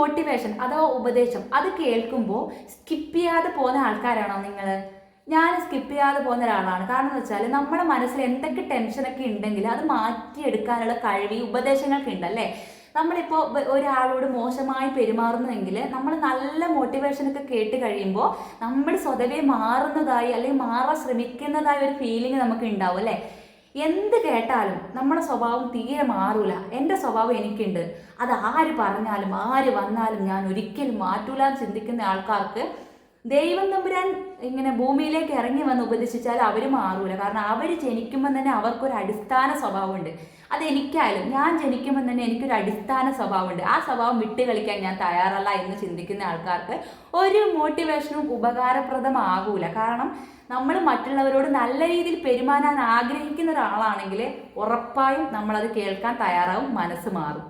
Motivation അഥവാ ഉപദേശം അത് കേൾക്കുമ്പോൾ സ്കിപ്പ് ചെയ്യാതെ പോകുന്ന ആൾക്കാരാണോ നിങ്ങൾ? ഞാൻ സ്കിപ്പ് ചെയ്യാതെ പോകുന്ന ഒരാളാണ്. കാരണം എന്ന് വെച്ചാൽ നമ്മുടെ മനസ്സിൽ എന്തൊക്കെ ടെൻഷനൊക്കെ ഉണ്ടെങ്കിൽ അത് മാറ്റിയെടുക്കാനുള്ള കഴിവ് ഈ ഉപദേശങ്ങൾക്ക് ഉണ്ടല്ലേ. നമ്മളിപ്പോൾ ഒരാളോട് മോശമായി പെരുമാറുന്നുവെങ്കിൽ നമ്മൾ നല്ല മോട്ടിവേഷനൊക്കെ കേട്ട് കഴിയുമ്പോൾ നമ്മൾ സ്വതവേ മാറുന്നതായി അല്ലെങ്കിൽ മാറാൻ ശ്രമിക്കുന്നതായ ഒരു ഫീലിംഗ് നമുക്ക് ഉണ്ടാവും അല്ലേ. എന്ത് കേട്ടാലും നമ്മുടെ സ്വഭാവം തീരെ മാറൂല. എൻ്റെ സ്വഭാവം എനിക്കുണ്ട്, അത് ആര് പറഞ്ഞാലും ആര് വന്നാലും ഞാൻ ഒരിക്കലും മാറ്റൂല എന്ന് ചിന്തിക്കുന്ന ആൾക്കാർക്ക് ദൈവം തമ്പുരാൻ ഇങ്ങനെ ഭൂമിയിലേക്ക് ഇറങ്ങി വന്ന് ഉപദേശിച്ചാൽ അവർ മാറൂല. കാരണം അവർ ജനിക്കുമ്പോൾ തന്നെ അവർക്കൊരു അടിസ്ഥാന സ്വഭാവമുണ്ട്. അതെനിക്കായാലും ഞാൻ ജനിക്കുമ്പോൾ തന്നെ എനിക്കൊരു അടിസ്ഥാന സ്വഭാവമുണ്ട്. ആ സ്വഭാവം വിട്ട് കളിക്കാൻ ഞാൻ തയ്യാറല്ല എന്ന് ചിന്തിക്കുന്ന ആൾക്കാർക്ക് ഒരു മോട്ടിവേഷനും ഉപകാരപ്രദമാകൂല. കാരണം നമ്മൾ മറ്റുള്ളവരോട് നല്ല രീതിയിൽ പെരുമാറാൻ ആഗ്രഹിക്കുന്ന ഒരാളാണെങ്കിൽ ഉറപ്പായും നമ്മളത് കേൾക്കാൻ തയ്യാറാവും, മനസ്സ് മാറും.